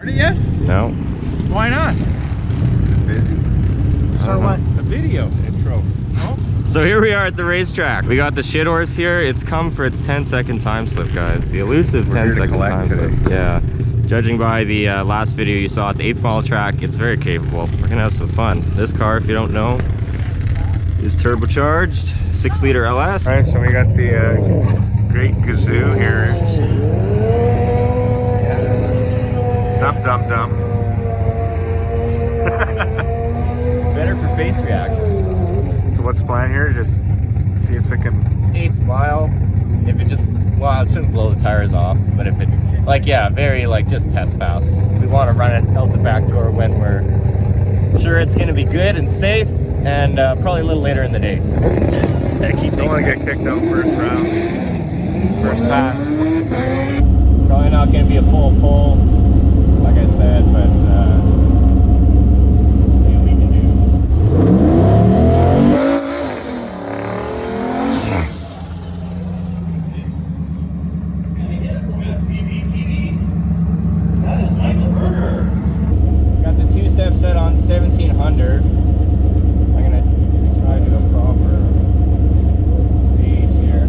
Started yet? No. Why not? Busy. So what? The video intro. Oh. So here we are at the racetrack. We got the shit horse here. It's come for its 10-second time slip, guys. The elusive 10-second time slip. Yeah. Judging by the last video you saw at the 8th mile track, it's very capable. We're gonna have some fun. This car, if you don't know, is turbocharged, 6-liter LS. All right, so we got the Great Gazoo here. Dum dum dum. Better for face reactions. So what's the plan here? Just see if it can. 8th mile. If it just, well, it shouldn't blow the tires off, but if it, like, yeah, very, like, just test pass. We want to run it out the back door when we're sure it's going to be good and safe, and probably a little later in the day. So we can keep. Don't want to get kicked out first round, first pass. Probably not going to be a full pull, like I said, but see what we can do. Got the two-step set on 1700. I'm gonna try to do a proper stage here.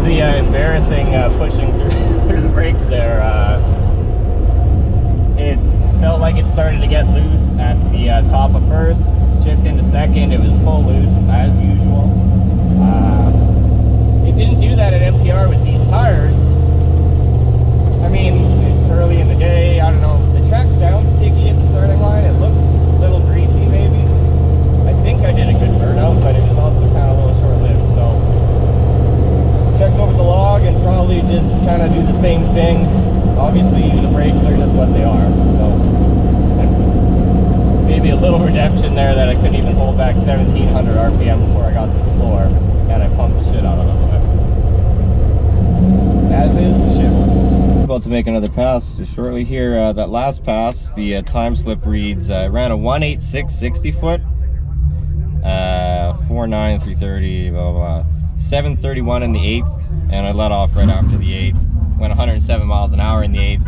The embarrassing pushing through the brakes there, it felt like it started to get loose at the top of first, shift into second, it was full loose as usual. It didn't do that at MPR with these tires. I mean, it's early in the day, I don't know, the track sounds sticky at the starting line, it looks a little greasy maybe. I think I did a good burnout, but it was also kind of a little short-lived, so check over the log and probably just kind of do the same thing. Obviously the brakes are just what they are, so maybe a little redemption there that I couldn't even hold back 1700 RPM before I got to the floor, and I pumped the shit out of it. As is the shit horse. About to make another pass just shortly here. That last pass, the time slip reads, ran a 186 60 foot, 49 330, blah blah blah. 731 in the 8th, and I let off right after the 8th. Went 107 miles an hour in the 8th,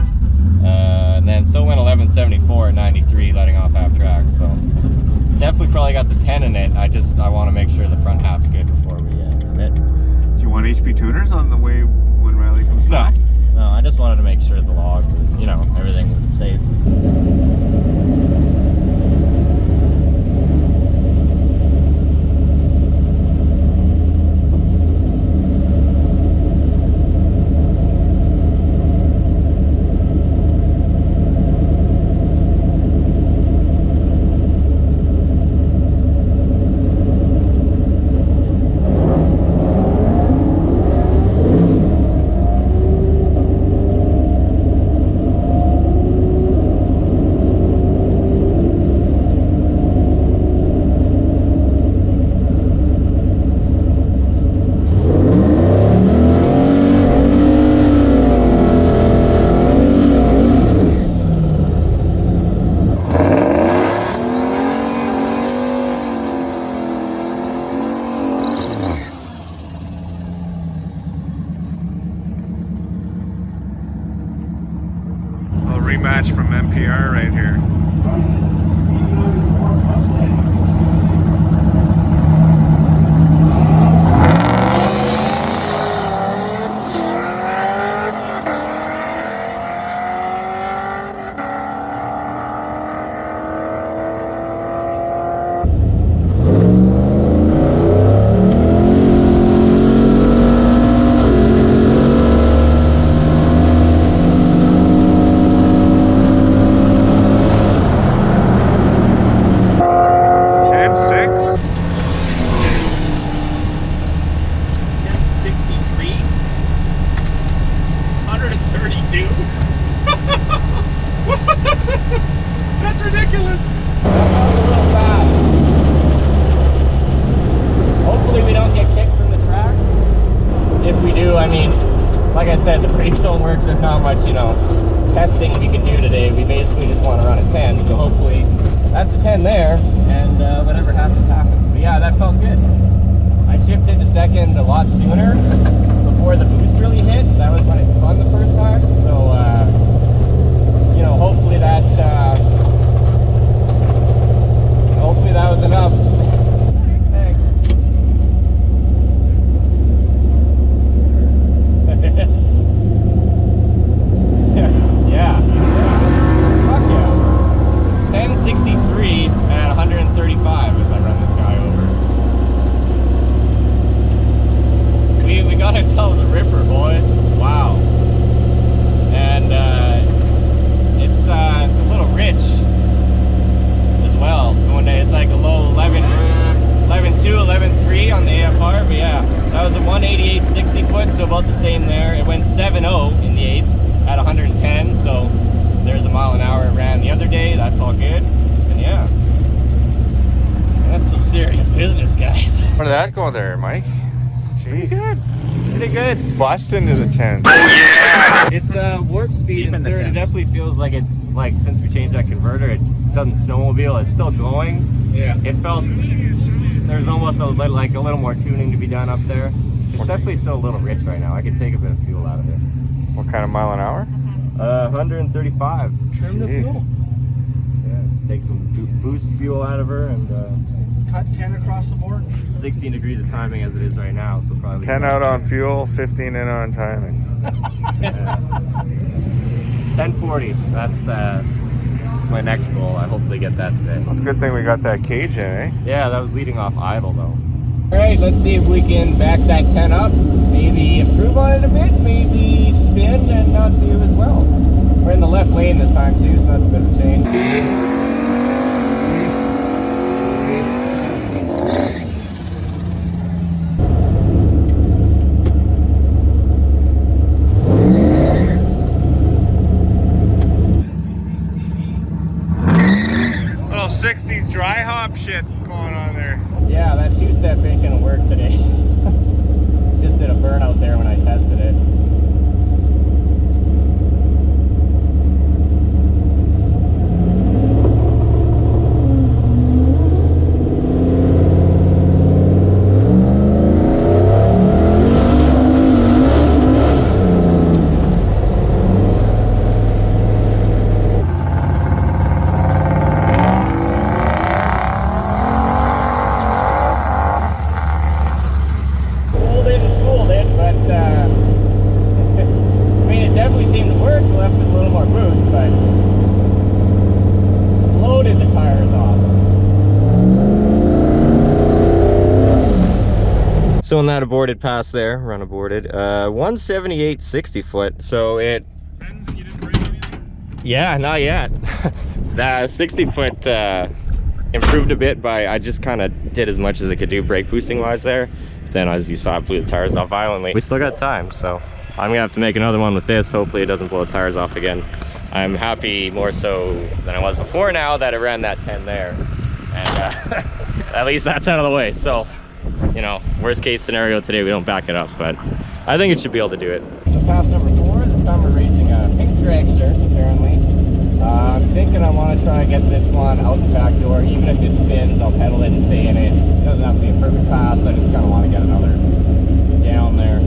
and then still went 1174 at 93, letting off half track. So definitely probably got the 10 in it. I want to make sure the front half's good before we commit. Do you want HP tuners on the way when Riley comes back? No, I just wanted to make sure the log, you know, everything was safe. Rematch from MPR right here. I mean, like I said, the brakes don't work. There's not much, you know, testing we can do today. We basically just want to run a 10. So hopefully that's a 10 there, and whatever happens, happens. But yeah, that felt good. I shifted to second a lot sooner before the boost really hit. That was when it spun the first time. So, you know, hopefully that was enough. Thanks. yeah. Fuck yeah. 1063 at 135 as I run this guy over. We got ourselves a ripper, boys. Wow. And it's a little rich as well. Going to, it's like a low 11.2, 11.3 on the AFR, but yeah, that was a 188 60 foot, so about the same there. It went 7.0 in the 8th at 110, so there's a mile an hour it ran the other day. That's all good. And yeah, that's some serious business, guys. Where did that go there, Mike? Pretty good. Pretty good. Bust into the 10. Oh yeah! It's warp speed in in the third. It 10s. definitely feels like it's like, since we changed that converter, it doesn't snowmobile. It's still going. Yeah. It felt there's almost a little more tuning to be done up there. It's definitely still a little rich right now. I could take a bit of fuel out of it. What kind of mile an hour? 135. Trim the Jeez. fuel. Yeah. Take some boost fuel out of her, and Cut 10 across the board. 16 degrees of timing as it is right now. So probably 10 out on fuel, 15 in on timing. 1040. That's my next goal. I hopefully get that today. It's a good thing we got that cage in, eh? Yeah, that was leading off idle though. Alright, let's see if we can back that 10 up. Maybe improve on it a bit, maybe spin and not do as well. We're in the left lane this time too, so that's a bit of a change. Little 60s dry hop shit going on there. Yeah, that two-step ain't gonna work today. Just did a burnout there when I tested it. So in that aborted pass there, run aborted, 178 60 foot. So it, yeah, not yet. That 60 foot improved a bit by, I just kind of did as much as I could do brake boosting wise there. Then as you saw, it blew the tires off violently. We still got time, so I'm gonna have to make another one with this. Hopefully it doesn't blow the tires off again. I'm happy more so than I was before now that it ran that 10 there. And at least that's out of the way. So, you know, worst case scenario today, we don't back it up, but I think it should be able to do it. So pass number 4, this time we're racing a pink dragster, apparently. I'm thinking I want to try and get this one out the back door. Even if it spins, I'll pedal it and stay in it. It doesn't have to be a perfect pass, I just kind of want to get another down there.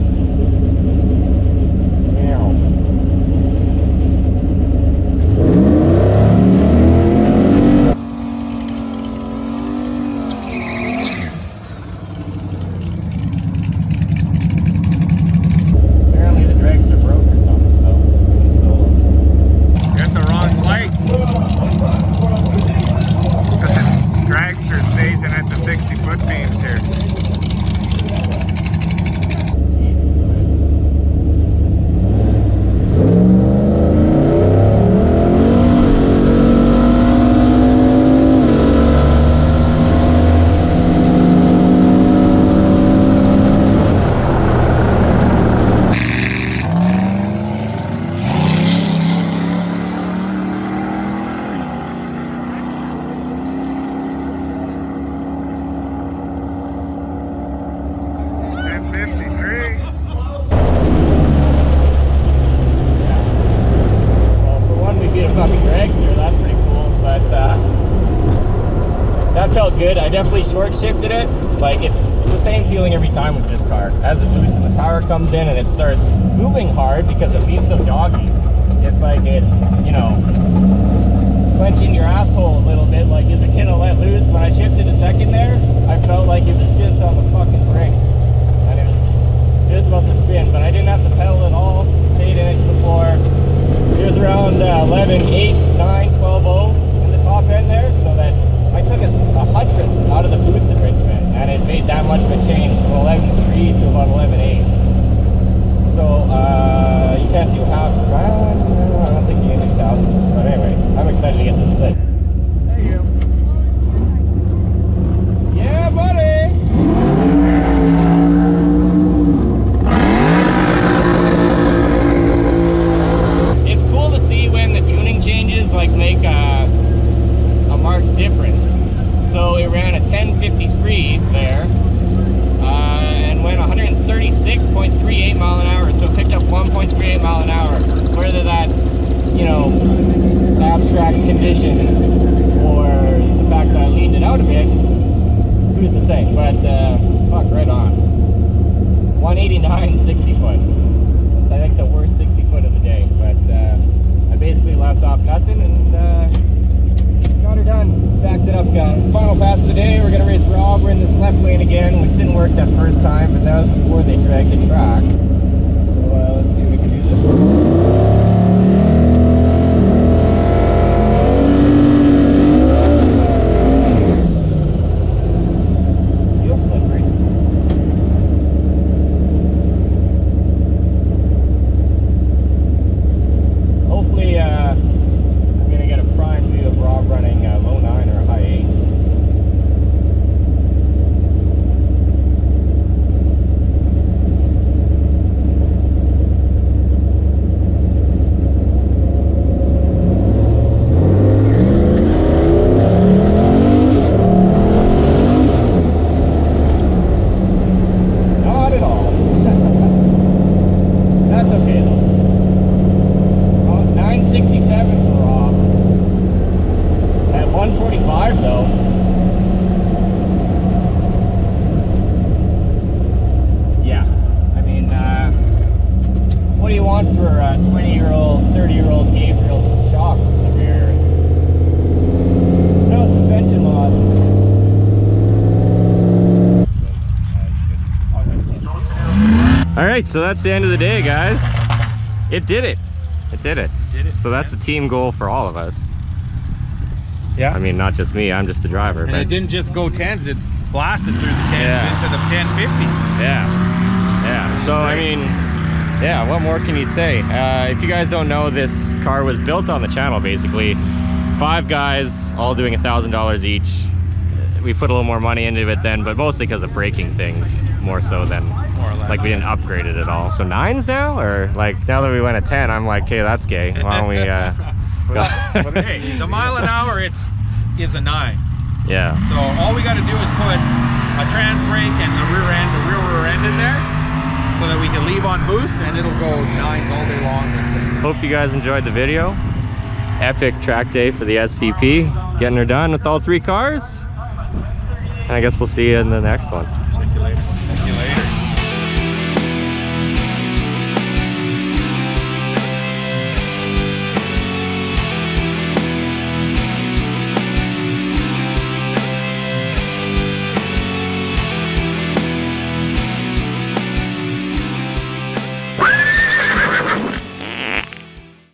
definitely short shifted it. Like it's the same feeling every time with this car. As the boost and the power comes in and it starts moving hard because it leaves so doggy. It's like it, you know, clenching your asshole a little bit, like is it gonna let loose? When I shifted a second there, I felt like it was just on the fucking brink. And it was just about to spin, but I didn't have to pedal at all. Stayed in it to the floor. It was around 11, 8, 9, 12, 0 in the top end there, so that I took 100 out of the boost enrichment, and it made that much of a change from 11.3 to about 11.8. So you can't do half. I don't think you can do thousands. But anyway, I'm excited to get this slit. There you go. Yeah, buddy. It's cool to see when the tuning changes like make a marked difference. So it ran a 1053 there. And went 136.38 mile an hour, so it picked up 1.38 mile an hour. Whether that's, you know, abstract conditions or the fact that I leaned it out a bit, who's to say? But fuck, right on. 189 60 foot. That's I think the worst 60 foot of the day. But I basically left off nothing and got her done. Backed it up, guys. Final pass of the day. We're gonna race Rob. We're in this left lane again, which didn't work that first time, but that was before they dragged the track. So let's see if we can do this. Feels slippery. Hopefully, I'm gonna get a prime view of Rob running low 9 or high 8. Not at all. That's okay though. 967 for Rob. At 145 though. Yeah, I mean, what do you want for a 20-year-old, 30-year-old Gabriel? Some shocks in the rear. No suspension mods. All right, so that's the end of the day, guys. It did it. It did it. So that's a team goal for all of us. Yeah. I mean, not just me. I'm just the driver. And but it didn't just go 10s. It blasted through the 10s into the 1050s. Yeah. Yeah. So, I mean, yeah, what more can you say? If you guys don't know, this car was built on the channel, basically. 5 guys, all doing $1,000 each. We put a little more money into it then, but mostly because of breaking things, more so than, More or less. like, we didn't upgrade it at all. So 9s now? Or, like, now that we went at 10, I'm like, okay, that's gay. Why don't we, But hey, the mile an hour is a 9. Yeah. So all we got to do is put a trans brake and the rear end in there, so that we can leave on boost, and it'll go 9s all day long. This thing. Hope you guys enjoyed the video. Epic track day for the SPP. Getting her done with all 3 cars. And I guess we'll see you in the next one.